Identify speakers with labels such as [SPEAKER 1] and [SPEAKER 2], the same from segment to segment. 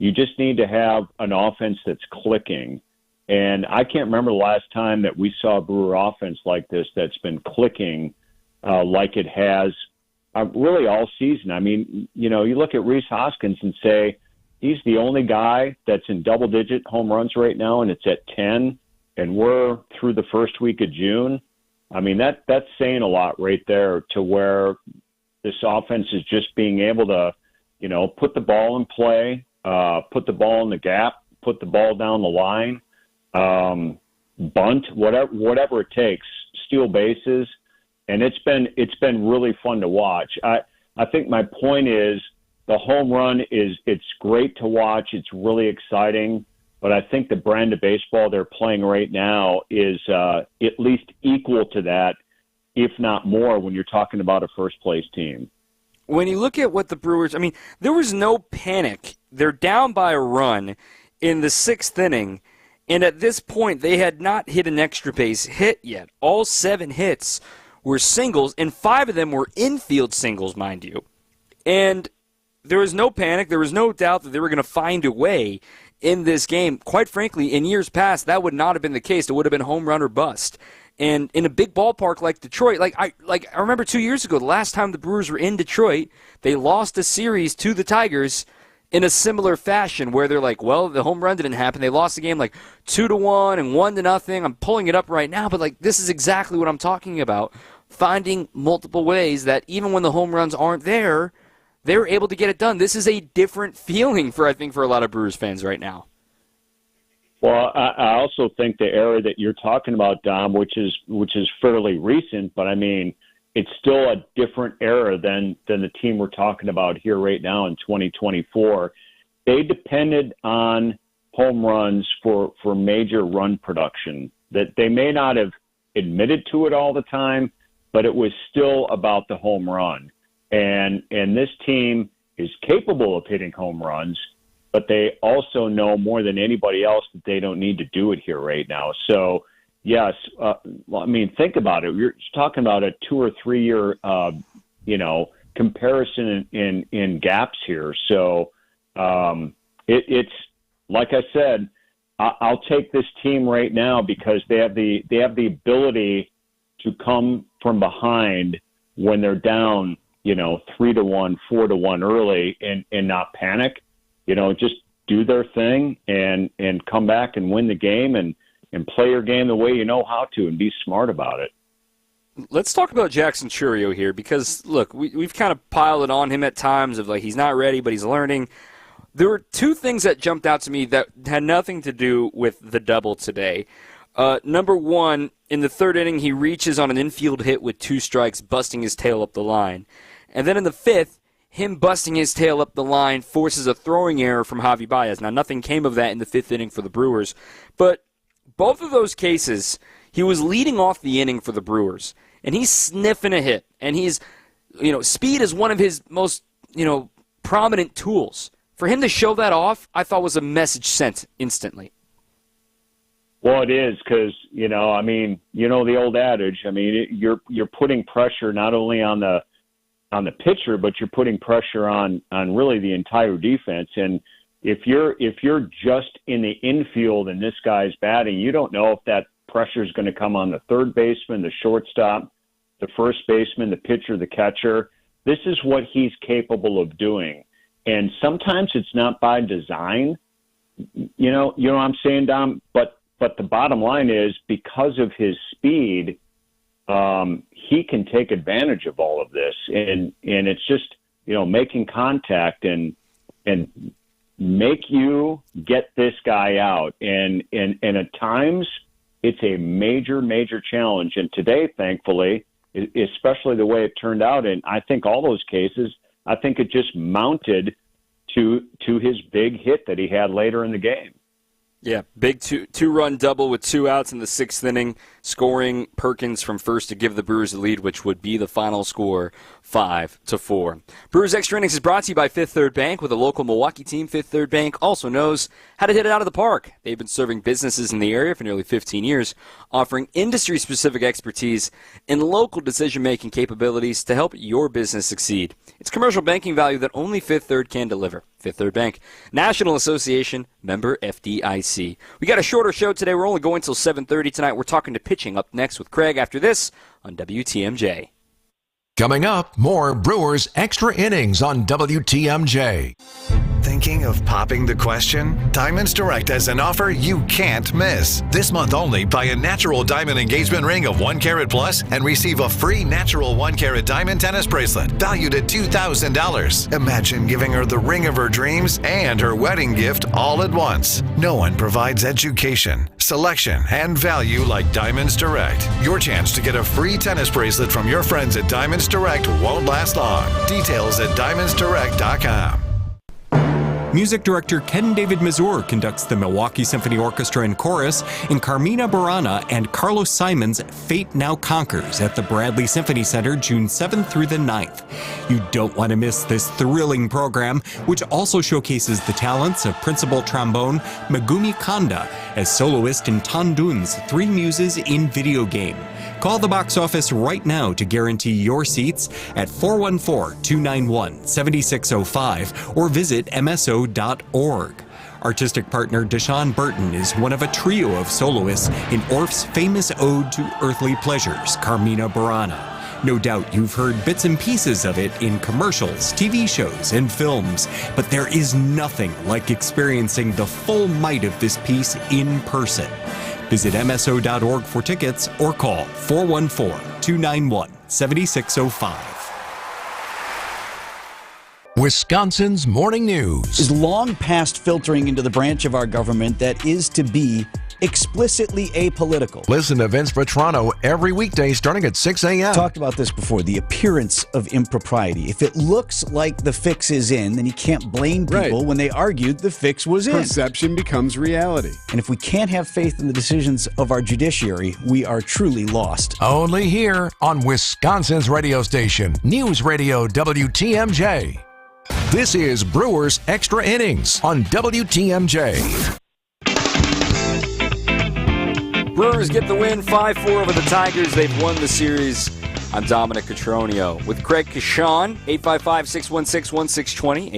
[SPEAKER 1] You just need to have an offense that's clicking. And I can't remember the last time that we saw a Brewer offense like this that's been clicking like it has really all season. I mean, you look at Rhys Hoskins and say he's the only guy that's in double-digit home runs right now, and it's at 10, and we're through the first week of June. I mean, that's saying a lot right there, to where this offense is just being able to, put the ball in play, put the ball in the gap, put the ball down the line, bunt, whatever it takes, steal bases. And it's been really fun to watch. I think my point is the home run it's great to watch. It's really exciting. But I think the brand of baseball they're playing right now is at least equal to that, if not more, when you're talking about a first-place team.
[SPEAKER 2] When you look at what the Brewers, I mean, there was no panic. They're down by a run in the 6th inning, and at this point they had not hit an extra base hit yet. All 7 hits were singles, and 5 of them were infield singles, mind you. And there was no panic. There was no doubt that they were going to find a way in this game. Quite frankly, in years past, that would not have been the case. It would have been home run or bust. And in a big ballpark like Detroit, I remember 2 years ago, the last time the Brewers were in Detroit, they lost a series to the Tigers in a similar fashion, where they're like, well, the home run didn't happen. They lost the game 2-1 and 1-0. I'm pulling it up right now, but this is exactly what I'm talking about. Finding multiple ways that even when the home runs aren't there, they were able to get it done. This is a different feeling for a lot of Brewers fans right now.
[SPEAKER 1] Well, I also think the era that you're talking about, Dom, which is fairly recent, but I mean, it's still a different era than the team we're talking about here right now in 2024. They depended on home runs for major run production. That they may not have admitted to it all the time, but it was still about the home run. And this team is capable of hitting home runs, but they also know more than anybody else that they don't need to do it here right now. So, yes, think about it. You're talking about a 2 or 3 year, comparison in gaps here. So it's like I said, I'll take this team right now because they have the ability to come from behind when they're down, 3-1, 4-1 early and not panic. Just do their thing and come back and win the game and play your game the way you know how to and be smart about it.
[SPEAKER 2] Let's talk about Jackson Chourio here because, look, we've kind of piled it on him at times of he's not ready, but he's learning. There were 2 things that jumped out to me that had nothing to do with the double today. Number 1, in the 3rd inning, he reaches on an infield hit with 2 strikes, busting his tail up the line. And then in the 5th, him busting his tail up the line forces a throwing error from Javi Baez. Now, nothing came of that in the 5th inning for the Brewers, but both of those cases, he was leading off the inning for the Brewers, and he's sniffing a hit. And he's, speed is one of his most, prominent tools. For him to show that off, I thought was a message sent instantly.
[SPEAKER 1] Well, it is because, the old adage, you're putting pressure not only on the pitcher, but you're putting pressure on really the entire defense. And if you're just in the infield and this guy's batting, you don't know if that pressure is going to come on the third baseman, the shortstop, the first baseman, the pitcher, the catcher. This is what he's capable of doing. And sometimes it's not by design. You know what I'm saying, Dom? But the bottom line is because of his speed, he can take advantage of all of this, and it's just making contact and make you get this guy out, and at times it's a major challenge. And today, thankfully, especially the way it turned out, and I think all those cases, I think it just mounted to his big hit that he had later in the game.
[SPEAKER 2] Yeah, big two-run double with 2 outs in the 6th inning, scoring Perkins from first to give the Brewers the lead, which would be the final score, 5-4. Brewers Extra Innings is brought to you by Fifth Third Bank. With a local Milwaukee team, Fifth Third Bank also knows how to hit it out of the park. They've been serving businesses in the area for nearly 15 years, offering industry-specific expertise and local decision-making capabilities to help your business succeed. It's commercial banking value that only Fifth Third can deliver. Fifth Third Bank, National Association, member FDIC. We got a shorter show today. We're only going till 7:30 tonight. We're talking to pitching up next with Craig after this on WTMJ.
[SPEAKER 3] Coming up, more Brewers Extra Innings on WTMJ.
[SPEAKER 4] Thinking of popping the question? Diamonds Direct has an offer you can't miss. This month only, buy a natural diamond engagement ring of 1 carat plus and receive a free natural 1 carat diamond tennis bracelet valued at $2,000. Imagine giving her the ring of her dreams and her wedding gift all at once. No one provides education, selection, and value like Diamonds Direct. Your chance to get a free tennis bracelet from your friends at Diamonds Direct won't last long. Details at diamondsdirect.com.
[SPEAKER 5] Music director Ken David Mazur conducts the Milwaukee Symphony Orchestra and Chorus in Carmina Burana and Carlos Simon's Fate Now Conquers at the Bradley Symphony Center June 7th through the 9th. You don't want to miss this thrilling program, which also showcases the talents of principal trombone Megumi Kanda as soloist in Tandun's Three Muses in video game. Call the box office right now to guarantee your seats at 414-291-7605 or visit mso.org. Artistic partner Deshaun Burton is one of a trio of soloists in Orff's famous ode to earthly pleasures, Carmina Burana. No doubt you've heard bits and pieces of it in commercials, TV shows, and films, but there is nothing like experiencing the full might of this piece in person. Visit mso.org for tickets or call 414-291-7605.
[SPEAKER 3] Wisconsin's Morning News
[SPEAKER 6] is long past filtering into the branch of our government that is to be explicitly apolitical.
[SPEAKER 3] Listen to Vince Vetrano every weekday starting at 6 a.m.
[SPEAKER 6] Talked about this before, the appearance of impropriety. If it looks like the fix is in, then you can't blame people when they argued the fix was in.
[SPEAKER 7] Perception becomes reality.
[SPEAKER 6] And if we can't have faith in the decisions of our judiciary, we are truly lost.
[SPEAKER 3] Only here on Wisconsin's radio station, News Radio WTMJ. This is Brewers Extra Innings on WTMJ.
[SPEAKER 2] Brewers get the win 5-4 over the Tigers. They've won the series. I'm Dominic Cotroneo with Craig Kashan. 855-616-1620.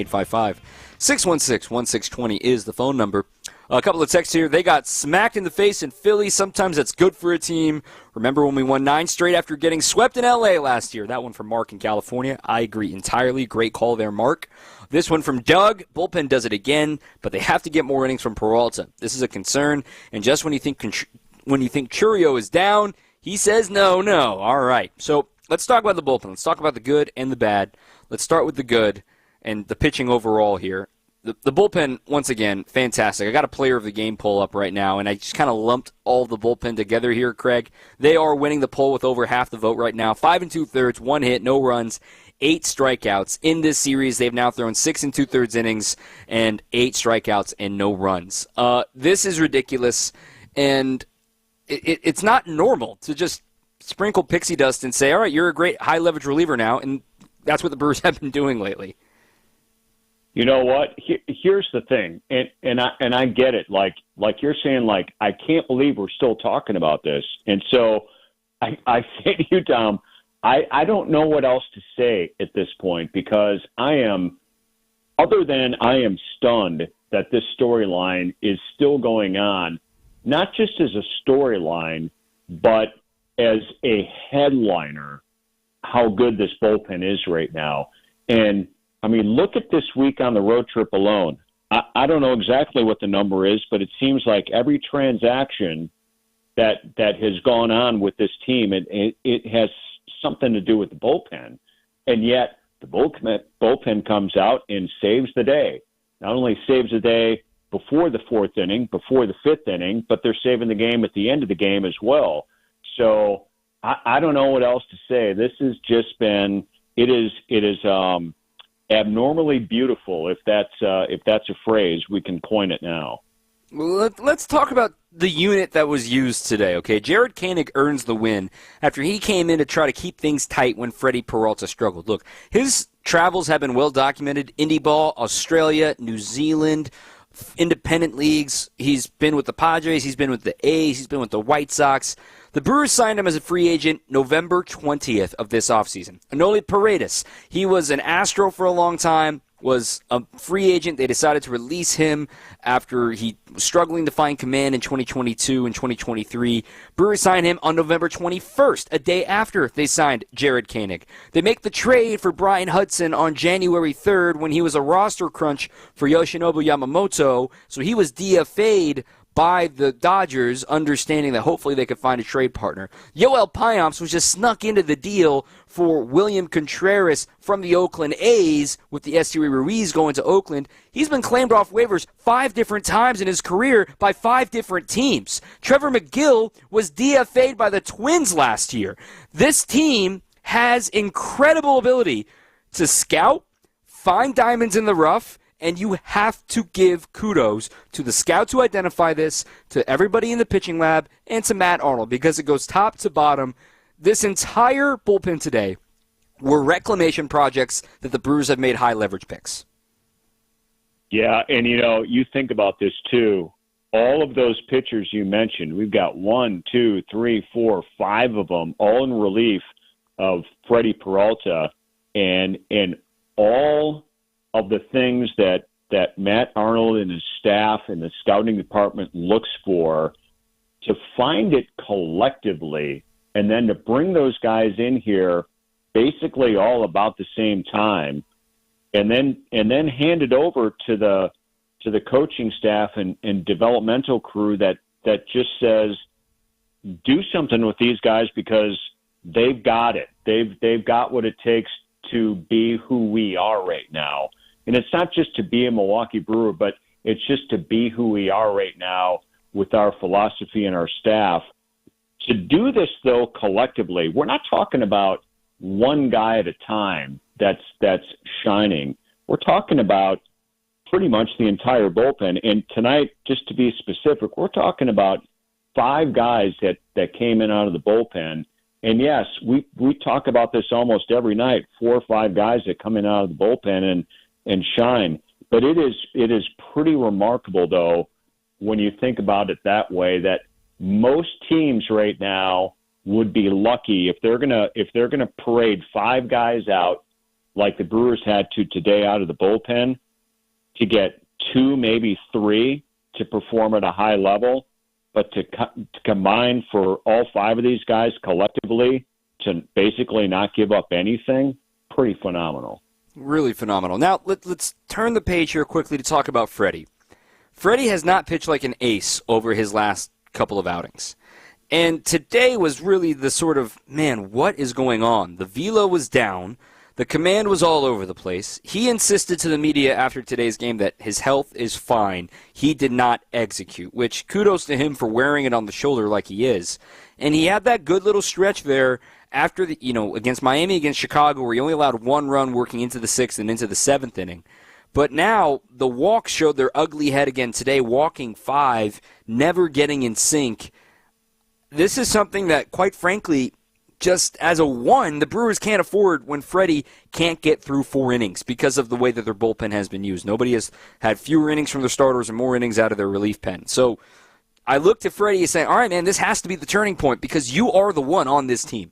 [SPEAKER 2] 855-616-1620 is the phone number. A couple of texts here. They got smacked in the face in Philly. Sometimes that's good for a team. Remember when we won 9 straight after getting swept in L.A. last year? That one from Mark in California. I agree entirely. Great call there, Mark. This one from Doug. Bullpen does it again, but they have to get more innings from Peralta. This is a concern. And just when you think Churio is down, he says no. All right. So let's talk about the bullpen. Let's talk about the good and the bad. Let's start with the good and the pitching overall here. The bullpen, once again, fantastic. I got a player of the game poll up right now, and I just kind of lumped all the bullpen together here, Craig. They are winning the poll with over half the vote right now. 5 2/3, 1 hit, no runs, 8 strikeouts. In this series, they've now thrown 6 2/3 innings and 8 strikeouts and no runs. This is ridiculous, and it's not normal to just sprinkle pixie dust and say, all right, you're a great high-leverage reliever now, and that's what the Brewers have been doing lately.
[SPEAKER 1] You know what? Here's the thing, and I get it. Like you're saying, like, I can't believe we're still talking about this. And so I say to you, Tom, I don't know what else to say at this point, because I am stunned that this storyline is still going on, not just as a storyline, but as a headliner, how good this bullpen is right now. And I mean, look at this week on the road trip alone. I don't know exactly what the number is, but it seems like every transaction that has gone on with this team, it has something to do with the bullpen. And yet the bullpen comes out and saves the day. Not only saves the day before the 4th inning, before the 5th inning, but they're saving the game at the end of the game as well. So I don't know what else to say. This has just been, it is abnormally beautiful, if that's a phrase. We can coin it now.
[SPEAKER 2] Well, let's talk about the unit that was used today, okay? Jared Koenig earns the win after he came in to try to keep things tight when Freddie Peralta struggled. Look, his travels have been well documented. Indie ball, Australia, New Zealand, independent leagues. He's been with the Padres. He's been with the A's. He's been with the White Sox. The Brewers signed him as a free agent November 20th of this offseason. Anoli Paredes, he was an Astro for a long time, was a free agent. They decided to release him after he was struggling to find command in 2022 and 2023. Brewers signed him on November 21st, a day after they signed Jared Koenig. They make the trade for Brian Hudson on January 3rd when he was a roster crunch for Yoshinobu Yamamoto, so he was DFA'd by the Dodgers, understanding that hopefully they could find a trade partner. Yoel Payamps was just snuck into the deal for William Contreras from the Oakland A's with the Esteury Ruiz going to Oakland. He's been claimed off waivers 5 different times in his career by 5 different teams. Trevor McGill was DFA'd by the Twins last year. This team has incredible ability to scout, find diamonds in the rough, and you have to give kudos to the scouts who identify this, to everybody in the pitching lab, and to Matt Arnold, because it goes top to bottom. This entire bullpen today were reclamation projects that the Brewers have made high leverage picks.
[SPEAKER 1] Yeah, and you think about this too. All of those pitchers you mentioned, we've got 1, 2, 3, 4, 5 of them, all in relief of Freddie Peralta, and all of the things that Matt Arnold and his staff and the scouting department looks for, to find it collectively and then to bring those guys in here basically all about the same time, and then hand it over to the coaching staff and developmental crew that just says, do something with these guys because they've got it. They've got what it takes to be who we are right now. And it's not just to be a Milwaukee Brewer, but it's just to be who we are right now with our philosophy and our staff. To do this, though, collectively, we're not talking about one guy at a time that's shining. We're talking about pretty much the entire bullpen. And tonight, just to be specific, we're talking about 5 guys that came in out of the bullpen. And yes, we talk about this almost every night, 4 or 5 guys that come in out of the bullpen and shine. But it is pretty remarkable, though, when you think about it that way, that most teams right now would be lucky if they're gonna parade 5 guys out like the Brewers had to today out of the bullpen, to get 2, maybe 3 to perform at a high level. But to combine for all 5 of these guys collectively to basically not give up anything, pretty phenomenal.
[SPEAKER 2] Really phenomenal. Now, let's turn the page here quickly to talk about Freddie. Freddie has not pitched like an ace over his last couple of outings. And today was really the sort of, man, what is going on? The velo was down. The command was all over the place. He insisted to the media after today's game that his health is fine. He did not execute, which kudos to him for wearing it on the shoulder like he is. And he had that good little stretch there after against Miami, against Chicago, where he only allowed 1 run working into the 6th and into the 7th inning. But now the walks showed their ugly head again today, walking 5, never getting in sync. This is something that, quite frankly, just as a 1, the Brewers can't afford when Freddie can't get through 4 innings because of the way that their bullpen has been used. Nobody has had fewer innings from their starters and more innings out of their relief pen. So I looked at Freddie and saying, all right, man, this has to be the turning point because you are the one on this team.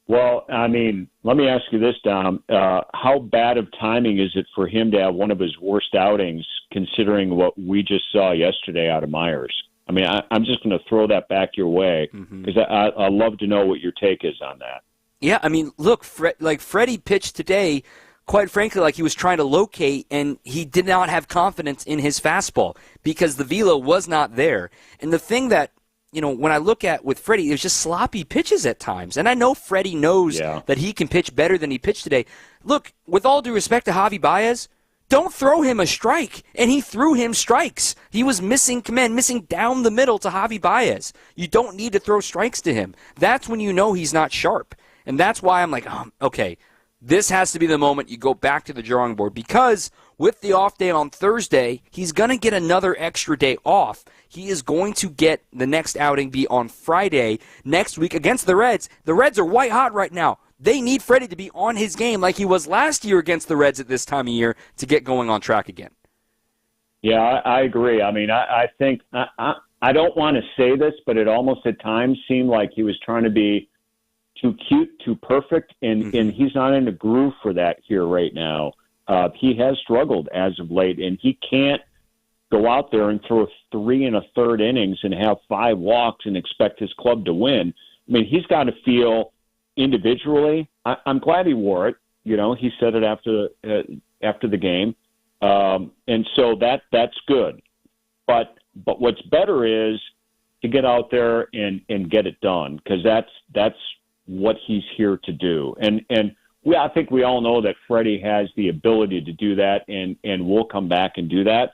[SPEAKER 1] Well, I mean, let me ask you this, Dom. How bad of timing is it for him to have one of his worst outings, considering what we just saw yesterday out of Myers? I mean, I'm just going to throw that back your way because I'd love to know what your take is on that.
[SPEAKER 2] Yeah, I mean, look, Freddie pitched today, quite frankly, like he was trying to locate, and he did not have confidence in his fastball because the velo was not there. And the thing that, when I look at with Freddie, there's just sloppy pitches at times. And I know Freddie knows that he can pitch better than he pitched today. Look, with all due respect to Javi Baez, don't throw him a strike. And he threw him strikes. He was missing command, missing down the middle to Javi Baez. You don't need to throw strikes to him. That's when you know he's not sharp. And that's why I'm like, okay, this has to be the moment you go back to the drawing board, because with the off day on Thursday, he's going to get another extra day off. He is going to get the next outing be on Friday next week against the Reds. The Reds are white hot right now. They need Freddie to be on his game like he was last year against the Reds at this time of year to get going on track again.
[SPEAKER 1] Yeah, I agree. I mean, I think I don't want to say this, but it almost at times seemed like he was trying to be too cute, too perfect, and he's not in a groove for that here right now. He has struggled as of late, and he can't go out there and throw 3 1/3 innings and have 5 walks and expect his club to win. I mean, he's got to feel individually. I'm glad he wore it. You know, he said it after the game, and so that's good. But what's better is to get out there and get it done, because that's what he's here to do. And I think we all know that Freddie has the ability to do that, and will come back and do that.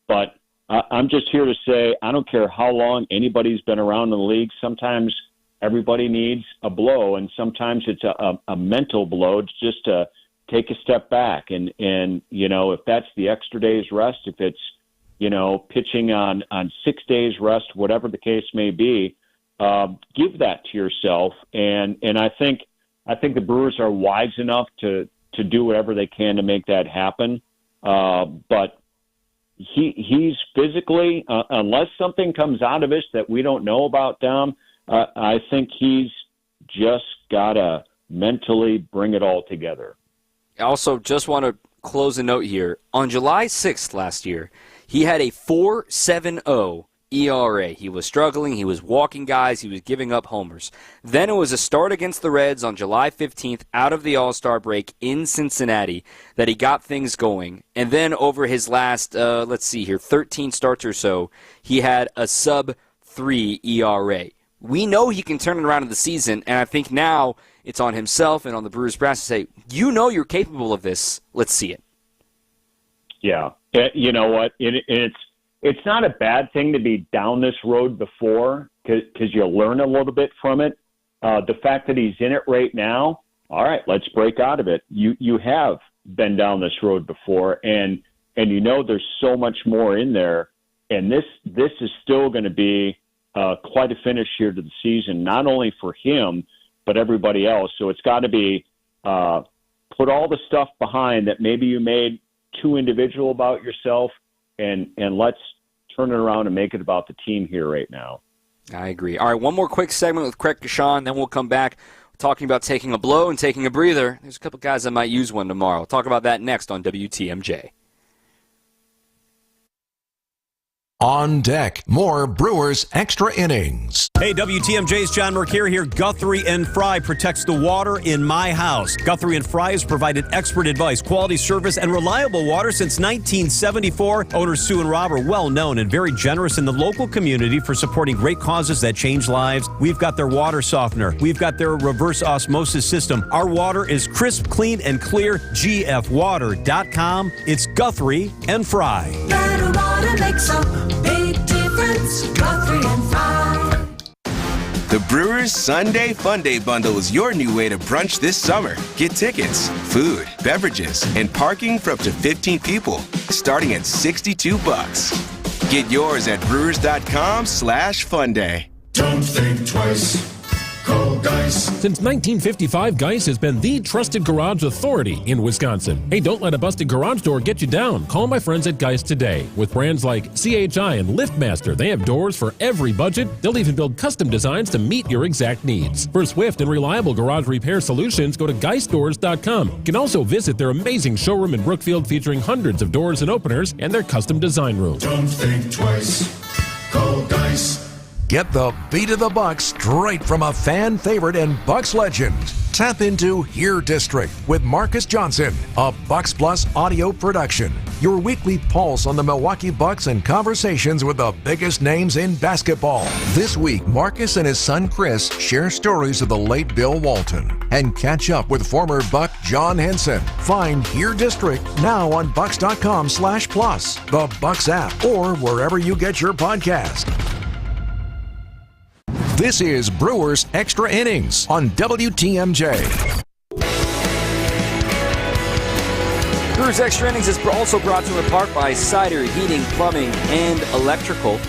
[SPEAKER 1] But I'm just here to say, I don't care how long anybody's been around in the league. Sometimes everybody needs a blow, and sometimes it's a mental blow just to take a step back. And you know, if that's the extra day's rest, if it's, you know, pitching on 6 days rest, whatever the case may be, give that to yourself. And I think the Brewers are wise enough to do whatever they can to make that happen. But he's physically, unless something comes out of this that we don't know about, Dom, I think he's just got to mentally bring it all together.
[SPEAKER 2] I also just want to close a note here. On July 6th last year, he had a 4.70 ERA. He was struggling. He was walking guys. He was giving up homers. Then it was a start against the Reds on July 15th out of the All-Star break in Cincinnati that he got things going. And then over his last, 13 starts or so, he had a sub-3 ERA. We know he can turn it around in the season, and I think now it's on himself and on the Brewers brass to say, you know you're capable of this. Let's see it.
[SPEAKER 1] Yeah. You know what? It's not a bad thing to be down this road before, because you learn a little bit from it. The fact that he's in it right now, all right, let's break out of it. You have been down this road before, and you know there's so much more in there, and this is still going to be quite a finish here to the season, not only for him but everybody else. So it's got to be put all the stuff behind that maybe you made too individual about yourself, and let's turn it around and make it about the team here right now.
[SPEAKER 2] I agree. All right, one more quick segment with Craig Kashan, then we'll come back talking about taking a blow and taking a breather. There's a couple guys that might use one tomorrow. We'll talk about that next on WTMJ.
[SPEAKER 3] On deck, more Brewers Extra Innings.
[SPEAKER 8] Hey, WTMJ's John Mercure here. Guthrie and Fry protects the water in my house. Guthrie and Fry has provided expert advice, quality service, and reliable water since 1974. Owners Sue and Rob are well known and very generous in the local community for supporting great causes that change lives. We've got their water softener. We've got their reverse osmosis system. Our water is crisp, clean, and clear. GFwater.com. It's Guthrie and Fry.
[SPEAKER 9] Better water makes a big difference. Guthrie and Fry.
[SPEAKER 10] The Brewers Sunday Fun Day Bundle is your new way to brunch this summer. Get tickets, food, beverages, and parking for up to 15 people, starting at $62. Get yours at brewers.com/funday.
[SPEAKER 11] Don't think twice. Call Geis.
[SPEAKER 12] Since 1955, Geis has been the trusted garage authority in Wisconsin. Hey, don't let a busted garage door get you down. Call my friends at Geis today. With brands like CHI and LiftMaster, they have doors for every budget. They'll even build custom designs to meet your exact needs. For swift and reliable garage repair solutions, go to geisdoors.com. You can also visit their amazing showroom in Brookfield featuring hundreds of doors and openers and their custom design room.
[SPEAKER 11] Don't think twice. Call Geis.
[SPEAKER 3] Get the beat of the Bucks straight from a fan favorite and Bucks legend. Tap into Here District with Marcus Johnson, a Bucks Plus audio production. Your weekly pulse on the Milwaukee Bucks and conversations with the biggest names in basketball. This week, Marcus and his son Chris share stories of the late Bill Walton and catch up with former Buck John Henson. Find Here District now on Bucks.com/plus, the Bucks app, or wherever you get your podcast. This is Brewers Extra Innings on WTMJ.
[SPEAKER 2] Brewers Extra Innings is also brought to you in part by Cider Heating, Plumbing, and Electrical.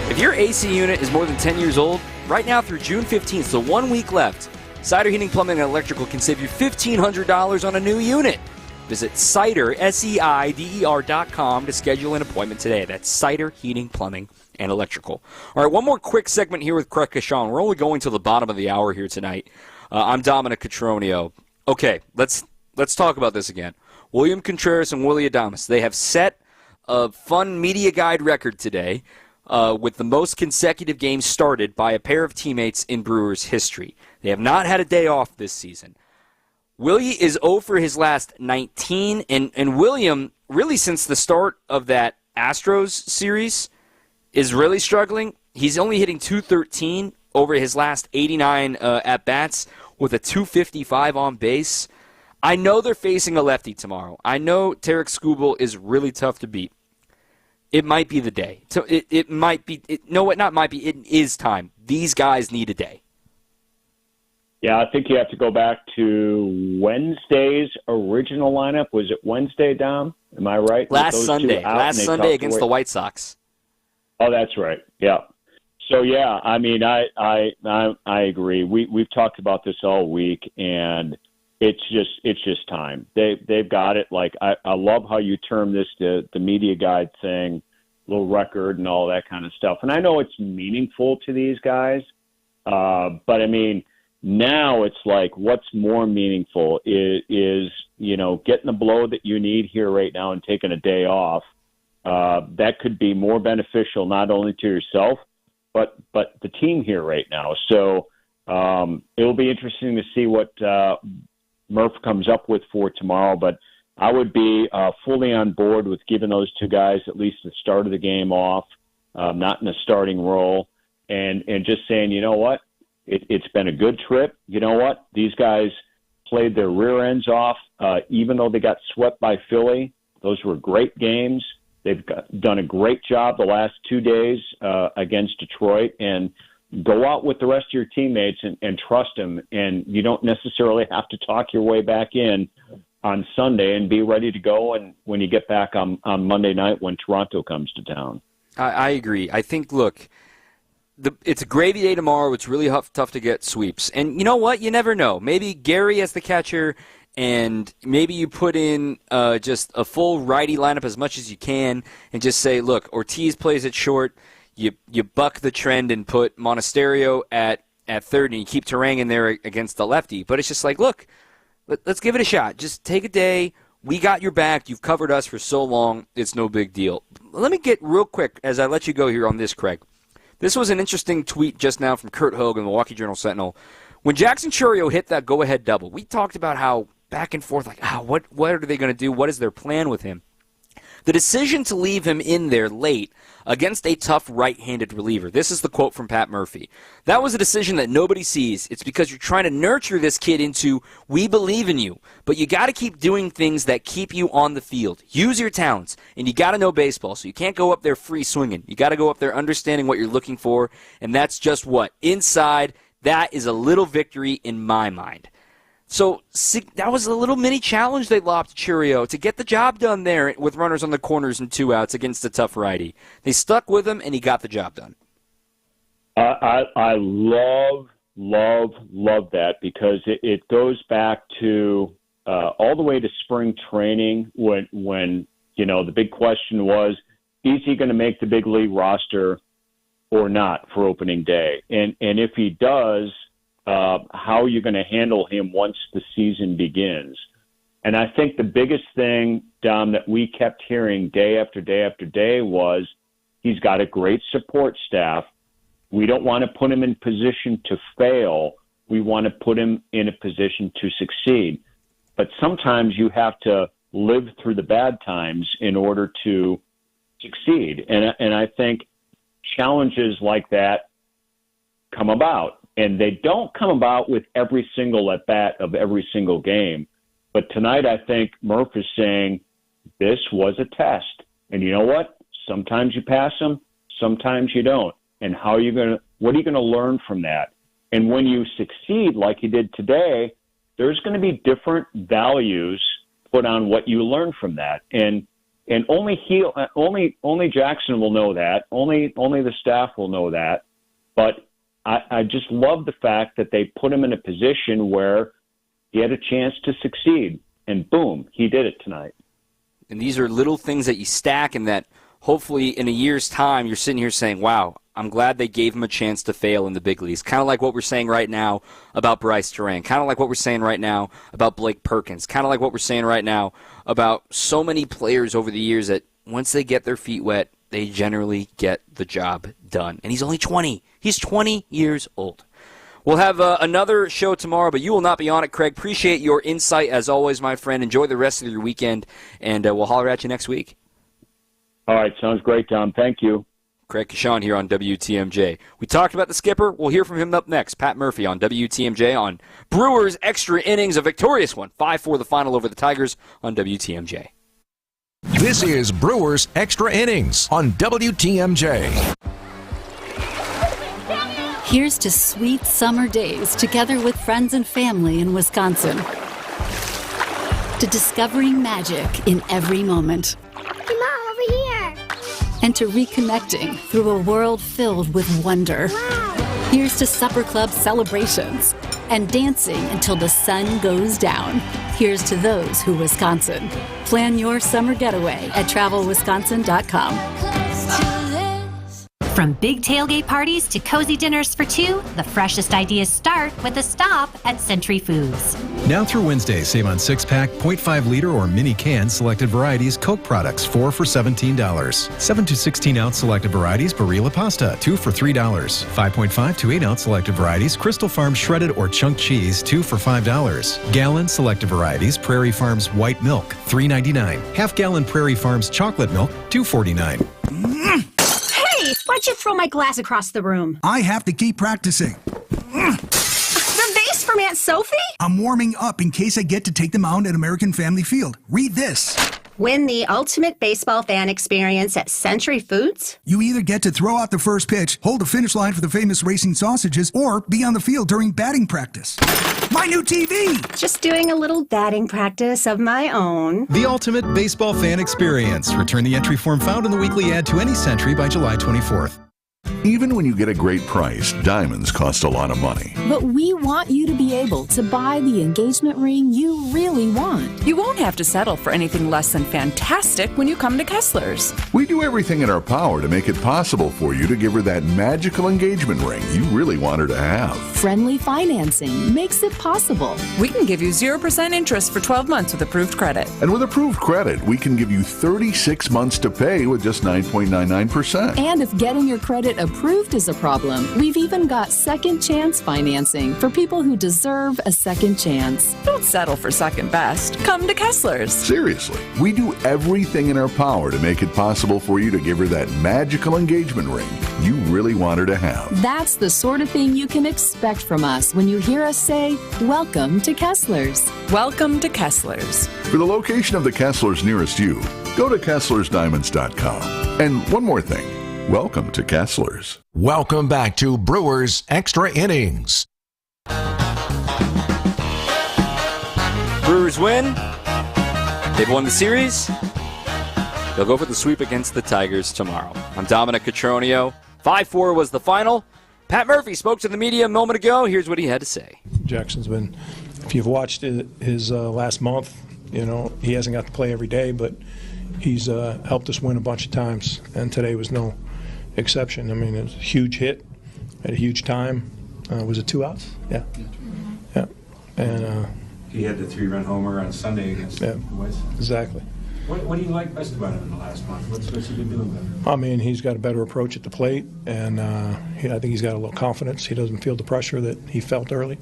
[SPEAKER 2] If your AC unit is more than 10 years old, right now through June 15th, so 1 week left, Cider Heating, Plumbing, and Electrical can save you $1,500 on a new unit. Visit Cider, SEIDER.com to schedule an appointment today. That's Cider Heating, Plumbing, and Electrical. All right, one more quick segment here with Craig Cashon. We're only going to the bottom of the hour here tonight. I'm Dominic Cotroneo. Okay, let's talk about this again. William Contreras and Willie Adames, they have set a fun media guide record today with the most consecutive games started by a pair of teammates in Brewers history. They have not had a day off this season. Willie is 0 for his last 19, and William, really since the start of that Astros series, is really struggling. He's only hitting .213 over his last 89 at-bats with a .255 on base. I know they're facing a lefty tomorrow. I know Tarek Skubal is really tough to beat. It might be the day. So it might be. It is time. These guys need a day.
[SPEAKER 1] Yeah, I think you have to go back to Wednesday's original lineup. Was it Wednesday, Dom? Am I right?
[SPEAKER 2] Last Sunday against the White Sox.
[SPEAKER 1] Oh, that's right. Yeah. So yeah, I mean, I agree. We've talked about this all week, and it's just time. They've got it. Like I love how you term this the media guide thing, little record and all that kind of stuff. And I know it's meaningful to these guys, but I mean. Now it's like what's more meaningful is getting the blow that you need here right now and taking a day off. That could be more beneficial not only to yourself but the team here right now. So it'll be interesting to see what Murph comes up with for tomorrow. But I would be fully on board with giving those two guys at least the start of the game off, not in a starting role, and just saying, you know what? It's been a good trip. You know what? These guys played their rear ends off, even though they got swept by Philly. Those were great games. They've done a great job the last 2 days against Detroit. And go out with the rest of your teammates and trust them. And you don't necessarily have to talk your way back in on Sunday and be ready to go and when you get back on Monday night when Toronto comes to town.
[SPEAKER 2] I agree. I think, look, it's a gravy day tomorrow. It's really tough to get sweeps. And you know what? You never know. Maybe Gary as the catcher, and maybe you put in just a full righty lineup as much as you can and just say, look, Ortiz plays it short. You buck the trend and put Monasterio at third, and you keep Terang in there against the lefty. But it's just like, look, let's give it a shot. Just take a day. We got your back. You've covered us for so long. It's no big deal. Let me get real quick as I let you go here on this, Craig. This was an interesting tweet just now from Kurt Hogue in the Milwaukee Journal-Sentinel. When Jackson Chourio hit that go-ahead double, we talked about how back and forth, like, what are they going to do? What is their plan with him? The decision to leave him in there late against a tough right-handed reliever. This is the quote from Pat Murphy. That was a decision that nobody sees. It's because you're trying to nurture this kid into, we believe in you, but you got to keep doing things that keep you on the field. Use your talents, and you got to know baseball, so you can't go up there free swinging. You got to go up there understanding what you're looking for, and that's just what? Inside, that is a little victory in my mind. So that was a little mini challenge they lobbed to Chourio to get the job done there with runners on the corners and 2 outs against a tough righty. They stuck with him, and he got the job done.
[SPEAKER 1] I love that because it goes back to all the way to spring training when the big question was, is he going to make the big league roster or not for opening day? And if he does, how are you going to handle him once the season begins? And I think the biggest thing, Dom, that we kept hearing day after day after day was he's got a great support staff. We don't want to put him in position to fail. We want to put him in a position to succeed. But sometimes you have to live through the bad times in order to succeed. And I think challenges like that come about. And they don't come about with every single at-bat of every single game. But tonight I think Murph is saying this was a test. And you know what? Sometimes you pass them, sometimes you don't. And what are you going to learn from that? And when you succeed like you did today, there's going to be different values put on what you learn from that. And only Jackson will know that. Only the staff will know that. But I just love the fact that they put him in a position where he had a chance to succeed. and boom, he did it tonight.
[SPEAKER 2] And these are little things that you stack and that hopefully in a year's time you're sitting here saying, wow, I'm glad they gave him a chance to fail in the big leagues. Kind of like what we're saying right now about Bryce Duran. Kind of like what we're saying right now about Blake Perkins. Kind of like what we're saying right now about so many players over the years that once they get their feet wet, they generally get the job done. And he's only 20. He's 20 years old. We'll have another show tomorrow, but you will not be on it, Craig. Appreciate your insight as always, my friend. Enjoy the rest of your weekend, and we'll holler at you next week.
[SPEAKER 1] All right, sounds great, Tom. Thank you.
[SPEAKER 2] Craig Kashan here on WTMJ. We talked about the skipper. We'll hear from him up next. Pat Murphy on WTMJ on Brewers Extra Innings, a victorious one. 5-4 the final over the Tigers on WTMJ.
[SPEAKER 3] This is Brewers Extra Innings on WTMJ.
[SPEAKER 13] Here's to sweet summer days together with friends and family in Wisconsin. To discovering magic in every moment.
[SPEAKER 14] Hey, Mom, over here.
[SPEAKER 13] And to reconnecting through a world filled with wonder.
[SPEAKER 14] Wow.
[SPEAKER 13] Here's to supper club celebrations and dancing until the sun goes down. Here's to those who Wisconsin. Plan your summer getaway at travelwisconsin.com.
[SPEAKER 15] From big tailgate parties to cozy dinners for two, the freshest ideas start with a stop at Century Foods.
[SPEAKER 16] Now through Wednesday, save on 6-pack, 0.5-liter or mini can selected varieties Coke products, 4 for $17. 7 to 16-ounce selected varieties Barilla pasta, 2 for $3. 5.5 to 8-ounce selected varieties Crystal Farms shredded or chunk cheese, 2 for $5. Gallon selected varieties Prairie Farms white milk, $3.99. Half-gallon Prairie Farms chocolate milk, $2.49.
[SPEAKER 17] Why'd you throw my glass across the room?
[SPEAKER 18] I have to keep practicing.
[SPEAKER 17] The vase from Aunt Sophie?
[SPEAKER 18] I'm warming up in case I get to take them out at American Family Field. Read this.
[SPEAKER 17] Win the ultimate baseball fan experience at Century Foods?
[SPEAKER 18] You either get to throw out the first pitch, hold the finish line for the famous racing sausages, or be on the field during batting practice. My new TV!
[SPEAKER 17] Just doing a little batting practice of my own.
[SPEAKER 16] The ultimate baseball fan experience. Return the entry form found in the weekly ad to any Century by July 24th.
[SPEAKER 19] Even when you get a great price, diamonds cost a lot of money.
[SPEAKER 20] But we want you to be able to buy the engagement ring you really want.
[SPEAKER 21] You won't have to settle for anything less than fantastic when you come to Kessler's.
[SPEAKER 19] We do everything in our power to make it possible for you to give her that magical engagement ring you really want her to have.
[SPEAKER 20] Friendly financing makes it possible.
[SPEAKER 21] We can give you 0% interest for 12 months with approved credit.
[SPEAKER 19] And with approved credit, we can give you 36 months to pay with just 9.99%.
[SPEAKER 20] And if getting your credit approved is a problem, we've even got second chance financing for people who deserve a second chance.
[SPEAKER 21] Don't settle for second best. Come to Kessler's.
[SPEAKER 19] Seriously, we do everything in our power to make it possible for you to give her that magical engagement ring you really want her to have.
[SPEAKER 20] That's the sort of thing you can expect from us when you hear us say, welcome to Kessler's.
[SPEAKER 21] Welcome to Kessler's.
[SPEAKER 19] For the location of the Kessler's nearest you, go to KesslersDiamonds.com. And one more thing. Welcome to Kessler's.
[SPEAKER 3] Welcome back to Brewers Extra Innings.
[SPEAKER 2] Brewers win. They've won the series. They'll go for the sweep against the Tigers tomorrow. I'm Dominic Cotroneo. 5-4 was the final. Pat Murphy spoke to the media a moment ago. Here's what he had to say.
[SPEAKER 22] Jackson's been, if you've watched his last month, you know, he hasn't got to play every day, but he's helped us win a bunch of times, and today was no exception. I mean, it was a huge hit at a huge time. Was it 2 outs? Yeah. Yeah. And
[SPEAKER 23] he had the 3-run homer on Sunday against the West.
[SPEAKER 22] Exactly.
[SPEAKER 23] What do you like best about him in the last month? What's he been doing better?
[SPEAKER 22] I mean, he's got a better approach at the plate, and I think he's got a little confidence. He doesn't feel the pressure that he felt early,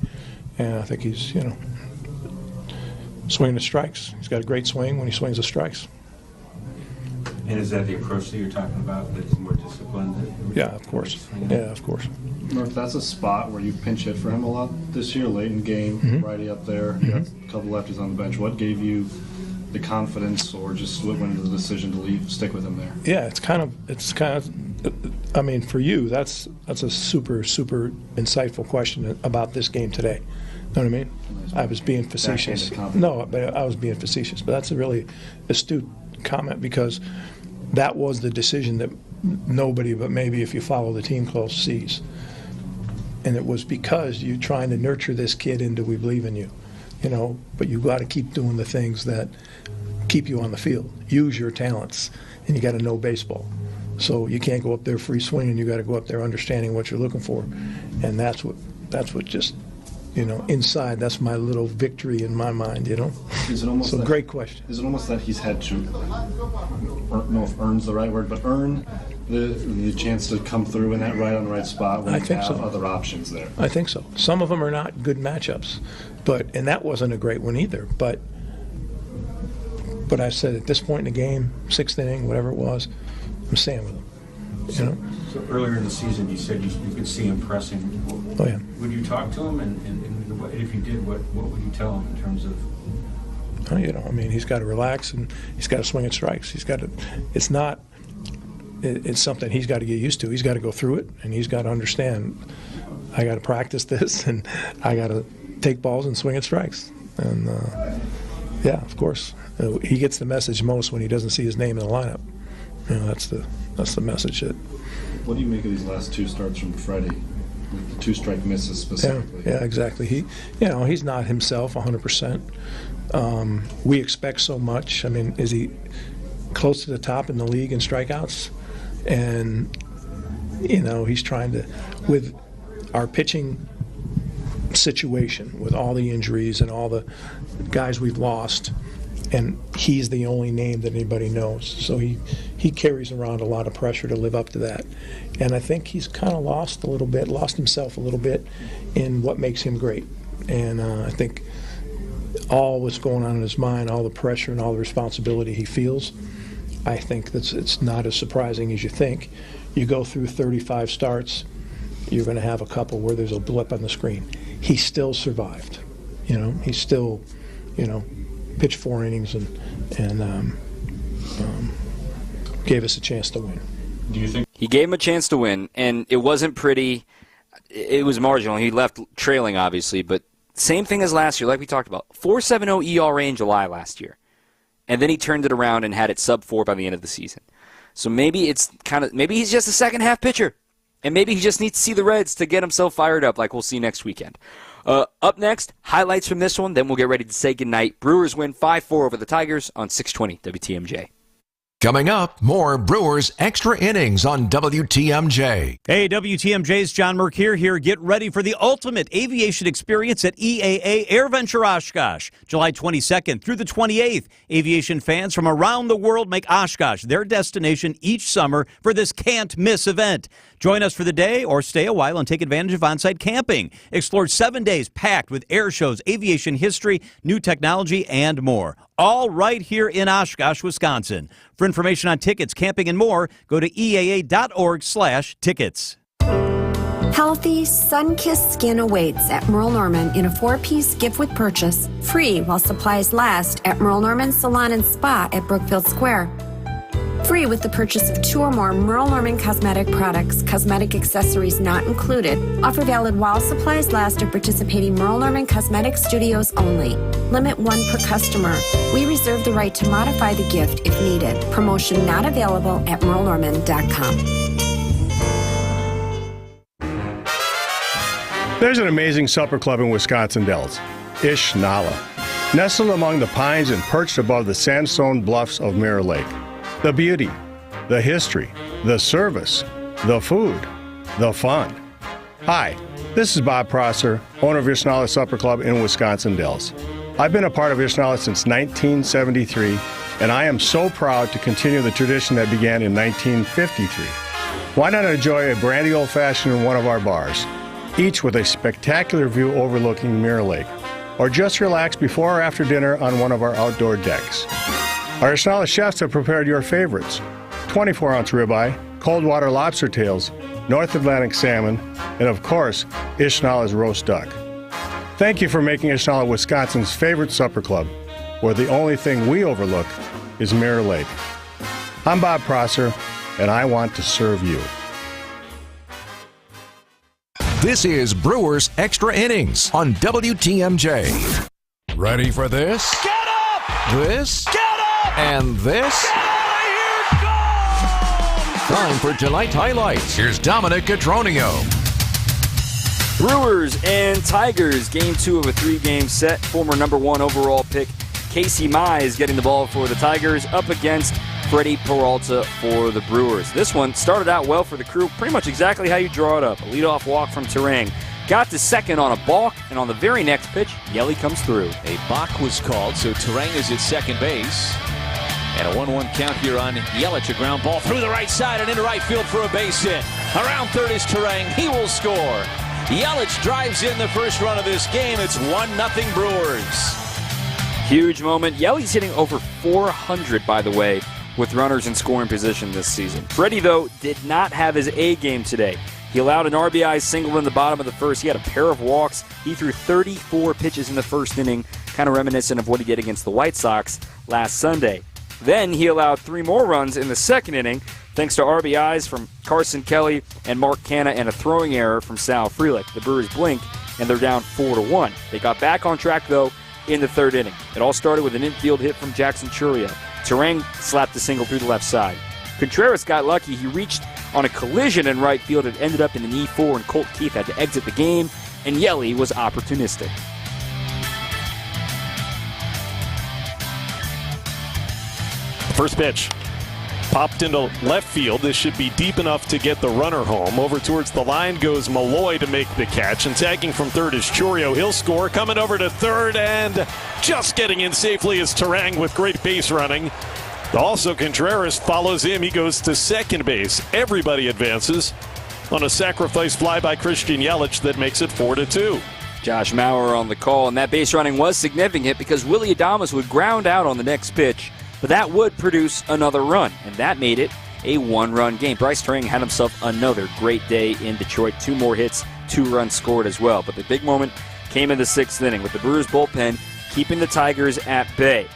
[SPEAKER 22] and I think he's, swinging the strikes. He's got a great swing when he swings the strikes.
[SPEAKER 23] And is that the approach that you're talking about, that's more disciplined?
[SPEAKER 22] Yeah, of course. Yeah, of course.
[SPEAKER 24] Murph, that's a spot where you pinch hit for him a lot this year, late in game, righty up there, you got a couple lefties on the bench. What gave you the confidence, or just what went into the decision to stick with him there?
[SPEAKER 22] Yeah, it's kind of. I mean, for you, that's a super insightful question about this game today. Know what I mean? I was being facetious. No, but I was being facetious. But that's a really astute comment, because that was the decision that nobody, but maybe if you follow the team close, sees. And it was because you're trying to nurture this kid into we believe in you. but you got to keep doing the things that keep you on the field. Use your talents, and you got to know baseball. So you can't go up there free swinging. You got to go up there understanding what you're looking for, and that's what just, inside. That's my little victory in my mind.
[SPEAKER 24] Is it almost
[SPEAKER 22] great question.
[SPEAKER 24] Is it almost that he's had to, I don't know if "earn's" the right word, but earn the chance to come through in that right on the right spot when you have other options there?
[SPEAKER 22] I think so. Some of them are not good matchups, and that wasn't a great one either. But I said at this point in the game, 6th inning, whatever it was, I'm staying with him.
[SPEAKER 23] So earlier in the season, you said you could see him pressing.
[SPEAKER 22] Oh yeah.
[SPEAKER 23] Would you talk to him, and if you did, what would you tell him in terms of?
[SPEAKER 22] He's got to relax and he's got to swing at strikes. He's got to. It's something he's got to get used to. He's got to go through it, and he's got to understand. I got to practice this, and I got to take balls and swing at strikes. And of course, he gets the message most when he doesn't see his name in the lineup. That's the message that.
[SPEAKER 24] What do you make of these last 2 starts from Friday? The 2 strike misses specifically.
[SPEAKER 22] Yeah, exactly. He's not himself 100%. We expect so much. Is he close to the top in the league in strikeouts? And he's trying to, with our pitching situation, with all the injuries and all the guys we've lost, and he's the only name that anybody knows. So he carries around a lot of pressure to live up to that. And I think he's kind of lost himself a little bit in what makes him great. And I think all what's going on in his mind, all the pressure and all the responsibility he feels, I think it's not as surprising as you think. You go through 35 starts, you're going to have a couple where there's a blip on the screen. He still survived. He still, pitched 4 innings and gave us a chance to win.
[SPEAKER 23] Do you think
[SPEAKER 2] he gave him a chance to win, and it wasn't pretty? It was marginal. He left trailing, obviously, but same thing as last year, like we talked about. 4.70 ERA in July last year, and then he turned it around and had it sub-4 by the end of the season. So maybe maybe he's just a second-half pitcher, and maybe he just needs to see the Reds to get himself fired up, like we'll see next weekend. Up next, highlights from this one, then we'll get ready to say goodnight. Brewers win 5-4 over the Tigers on 620 WTMJ.
[SPEAKER 3] Coming up, more Brewers Extra Innings on WTMJ.
[SPEAKER 8] Hey, WTMJ's John Mercure here. Get ready for the ultimate aviation experience at EAA AirVenture Oshkosh. July 22nd through the 28th. Aviation fans from around the world make Oshkosh their destination each summer for this can't-miss event. Join us for the day or stay a while and take advantage of on-site camping. Explore 7 days packed with air shows, aviation history, new technology, and more. All right here in Oshkosh, Wisconsin. For information on tickets, camping, and more, go to eaa.org/tickets.
[SPEAKER 4] Healthy, sun-kissed skin awaits at Merle Norman in a 4-piece gift with purchase, free while supplies last at Merle Norman Salon and Spa at Brookfield Square. Free with the purchase of 2 or more Merle Norman cosmetic products, cosmetic accessories not included. Offer valid while supplies last at participating Merle Norman Cosmetic Studios only. Limit 1 per customer. We reserve the right to modify the gift if needed. Promotion not available at merlenorman.com.
[SPEAKER 5] There's an amazing supper club in Wisconsin Dells, Ish Nala, nestled among the pines and perched above the sandstone bluffs of Mirror Lake. The beauty, the history, the service, the food, the fun. Hi, this is Bob Prosser, owner of Ishnala Supper Club in Wisconsin Dells. I've been a part of Ishnala since 1973, and I am so proud to continue the tradition that began in 1953. Why not enjoy a brandy old-fashioned in one of our bars, each with a spectacular view overlooking Mirror Lake, or just relax before or after dinner on one of our outdoor decks. Our Ishnala chefs have prepared your favorites: 24-ounce ribeye, cold water lobster tails, North Atlantic salmon, and of course, Ishnala's roast duck. Thank you for making Ishnala Wisconsin's favorite supper club, where the only thing we overlook is Mirror Lake. I'm Bob Prosser, and I want to serve you.
[SPEAKER 3] This is Brewers Extra Innings on WTMJ. Ready for this?
[SPEAKER 9] Get up!
[SPEAKER 3] This?
[SPEAKER 9] Get up!
[SPEAKER 3] And this?
[SPEAKER 9] Get out of here! Go!
[SPEAKER 3] Time for tonight's highlights. Here's Dominic Catronio.
[SPEAKER 2] Brewers and Tigers, game 2 of a 3-game set. Former number 1 overall pick Casey Mize getting the ball for the Tigers up against Freddie Peralta for the Brewers. This one started out well for the Crew, pretty much exactly how you draw it up. A leadoff walk from Terang. Got to second on a balk, and on the very next pitch, Yelly comes through.
[SPEAKER 6] A balk was called, so Terang is at second base. And a 1-1 count here on Yelich. A ground ball through the right side and into right field for a base hit. Around third is Terang. He will score. Yelich drives in the first run of this game. It's 1-0 Brewers.
[SPEAKER 2] Huge moment. Yelly's hitting over 400, by the way, with runners in scoring position this season. Freddie, though, did not have his A game today. He allowed an RBI single in the bottom of the first. He had a pair of walks. He threw 34 pitches in the first inning, kind of reminiscent of what he did against the White Sox last Sunday. Then he allowed 3 more runs in the second inning, thanks to RBIs from Carson Kelly and Mark Canha and a throwing error from Sal Frelick. The Brewers blink, and they're down 4-1. They got back on track, though, in the third inning. It all started with an infield hit from Jackson Chourio. Terang slapped a single through the left side. Contreras got lucky. He reached on a collision in right field. It ended up in an E4, and Colt Keith had to exit the game, and Yelly was opportunistic.
[SPEAKER 7] First pitch popped into left field. This should be deep enough to get the runner home. Over towards the line goes Malloy to make the catch, and tagging from third is Chourio. He'll score. Coming over to third, and just getting in safely is Terang with great base running. Also, Contreras follows him. He goes to second base. Everybody advances on a sacrifice fly by Christian Yelich that makes it 4-2.
[SPEAKER 2] Josh Mauer on the call, and that base running was significant because Willy Adames would ground out on the next pitch, but that would produce another run, and that made it a 1-run game. Bryce Terang had himself another great day in Detroit. 2 more hits, 2 runs scored as well. But the big moment came in the 6th inning with the Brewers bullpen keeping the Tigers at bay.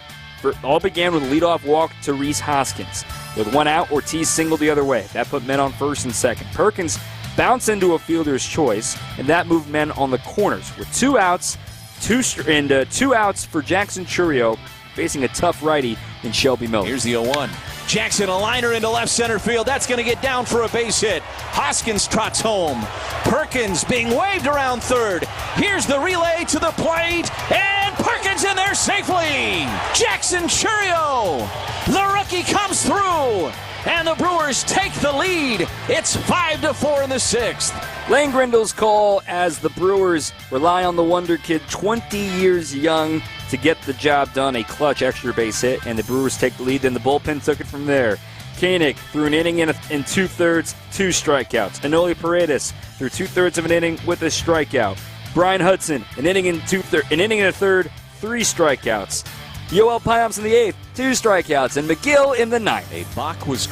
[SPEAKER 2] It all began with a leadoff walk to Rhys Hoskins. With 1 out, Ortiz singled the other way. That put men on first and second. Perkins bounced into a fielder's choice, and that moved men on the corners. With 2 outs, 2 outs for Jackson Chourio, facing a tough righty in Shelby Miller.
[SPEAKER 6] Here's the 0-1. Jackson, a liner into left center field. That's going to get down for a base hit. Hoskins trots home. Perkins being waved around third. Here's the relay to the plate, and Perkins in there safely. Jackson Chourio, the rookie, comes through, and the Brewers take the lead. It's 5-4 in the 6th.
[SPEAKER 2] Lane Grindle's call as the Brewers rely on the wonder kid, 20 years young, to get the job done. A clutch extra base hit, and the Brewers take the lead. Then the bullpen took it from there. Koenig threw an inning in 2/3, 2 strikeouts. Enoli Paredes threw 2/3 of an inning with a strikeout. Brian Hudson, an inning and a third, 3 strikeouts. Yoel Payamps in the 8th, 2 strikeouts, and McGill in the 9th.
[SPEAKER 6] A balk was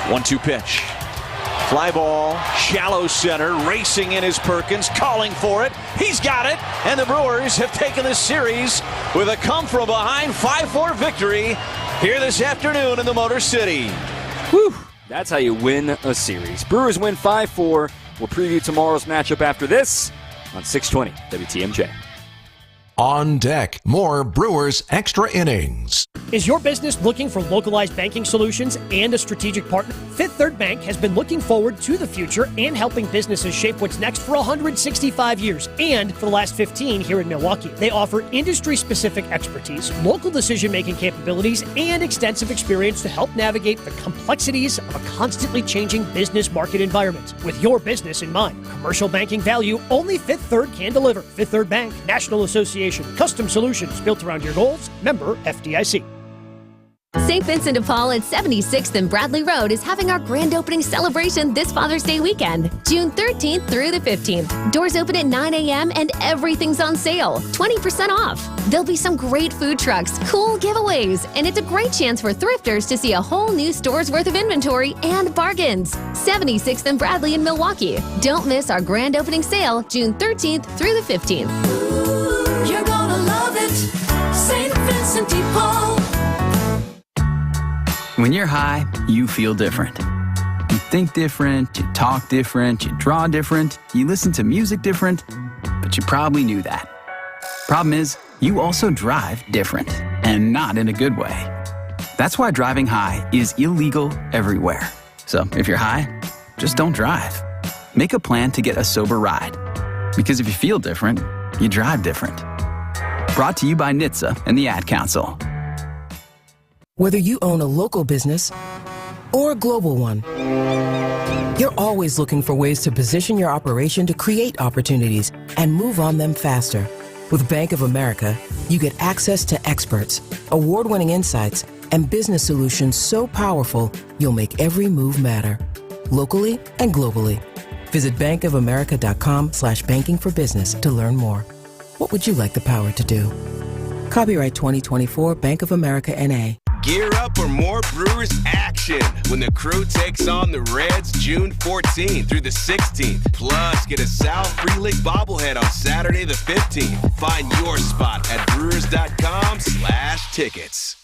[SPEAKER 6] 1-2 pitch. Fly ball, shallow center, racing in is Perkins, calling for it. He's got it, and the Brewers have taken the series with a come-from-behind 5-4 victory here this afternoon in the Motor City.
[SPEAKER 2] Whew, that's how you win a series. Brewers win 5-4. We'll preview tomorrow's matchup after this on 620 WTMJ.
[SPEAKER 3] On deck, more Brewers Extra Innings.
[SPEAKER 10] Is your business looking for localized banking solutions and a strategic partner? Fifth Third Bank has been looking forward to the future and helping businesses shape what's next for 165 years, and for the last 15 here in Milwaukee. They offer industry-specific expertise, local decision-making capabilities, and extensive experience to help navigate the complexities of a constantly changing business market environment. With your business in mind, commercial banking value only Fifth Third can deliver. Fifth Third Bank, National Association. Custom solutions built around your goals. Member FDIC.
[SPEAKER 12] St. Vincent de Paul at 76th and Bradley Road is having our grand opening celebration this Father's Day weekend, June 13th through the 15th. Doors open at 9 a.m. and everything's on sale, 20% off. There'll be some great food trucks, cool giveaways, and it's a great chance for thrifters to see a whole new store's worth of inventory and bargains. 76th and Bradley in Milwaukee. Don't miss our grand opening sale, June 13th through the 15th.
[SPEAKER 9] Ooh, you're gonna love it, St. Vincent de Paul.
[SPEAKER 25] When you're high, you feel different. You think different, you talk different, you draw different, you listen to music different, but you probably knew that. Problem is, you also drive different, and not in a good way. That's why driving high is illegal everywhere. So if you're high, just don't drive. Make a plan to get a sober ride. Because if you feel different, you drive different. Brought to you by NHTSA and the Ad Council.
[SPEAKER 1] Whether you own a local business or a global one, you're always looking for ways to position your operation to create opportunities and move on them faster. With Bank of America, you get access to experts, award-winning insights, and business solutions so powerful, you'll make every move matter, locally and globally. Visit bankofamerica.com/banking for business to learn more. What would you like the power to do? Copyright 2024 Bank of America N.A.
[SPEAKER 11] Gear up for more Brewers action when the crew takes on the Reds June 14th through the 16th. Plus, get a Sal Frelick bobblehead on Saturday the 15th. Find your spot at brewers.com/tickets.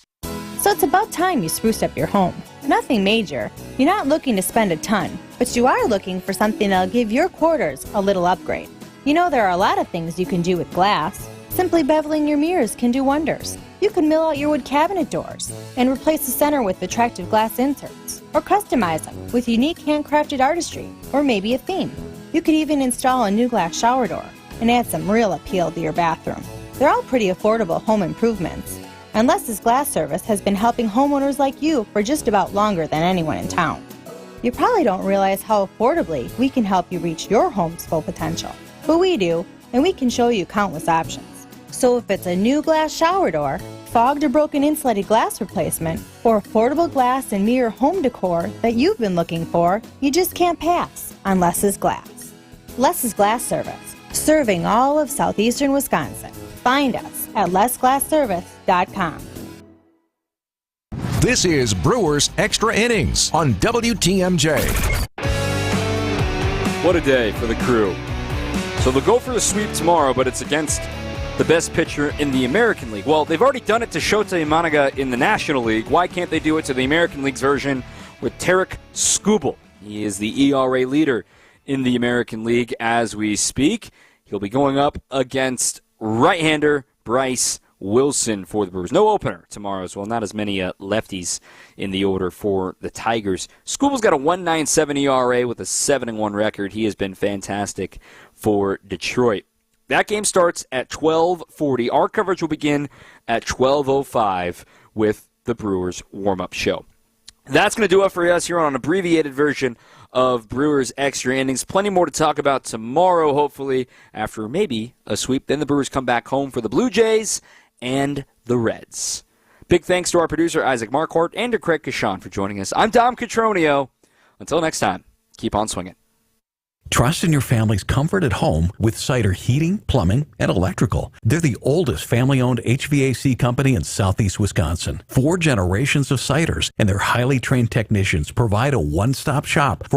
[SPEAKER 13] So it's about time you spruce up your home. Nothing major. You're not looking to spend a ton, but you are looking for something that'll give your quarters a little upgrade. You know, there are a lot of things you can do with glass. Simply beveling your mirrors can do wonders. You can mill out your wood cabinet doors and replace the center with attractive glass inserts, or customize them with unique handcrafted artistry, or maybe a theme. You could even install a new glass shower door and add some real appeal to your bathroom. They're all pretty affordable home improvements, and Les's Glass Service has been helping homeowners like you for just about longer than anyone in town. You probably don't realize how affordably we can help you reach your home's full potential, but we do, and we can show you countless options. So if it's a new glass shower door, fogged or broken insulated glass replacement, or affordable glass and mirror home decor that you've been looking for, you just can't pass on Les's Glass. Les's Glass Service, serving all of southeastern Wisconsin. Find us at lesglassservice.com.
[SPEAKER 3] This is Brewers Extra Innings on WTMJ.
[SPEAKER 2] What a day for the crew. So they'll go for the sweep tomorrow, but it's against the best pitcher in the American League. Well, they've already done it to Shota Imanaga in the National League. Why can't they do it to the American League's version with Tarek Skubal? He is the ERA leader in the American League as we speak. He'll be going up against right-hander Bryce Wilson for the Brewers. No opener tomorrow as well. Not as many lefties in the order for the Tigers. Skubal's got a 1.97 ERA with a 7-1 record. He has been fantastic for Detroit. That game starts at 12:40. Our coverage will begin at 12:05 with the Brewers warm-up show. That's going to do it for us here on an abbreviated version of Brewers Extra Innings. Plenty more to talk about tomorrow, hopefully, after maybe a sweep. Then the Brewers come back home for the Blue Jays and the Reds. Big thanks to our producer, Isaac Marquardt, and to Craig Kashan for joining us. I'm Dom Catronio. Until next time, keep on swinging.
[SPEAKER 14] Trust in your family's comfort at home with Cider Heating, Plumbing, and Electrical. They're the oldest family-owned HVAC company in southeast Wisconsin. 4 generations of Ciders, and their highly trained technicians provide a one-stop shop for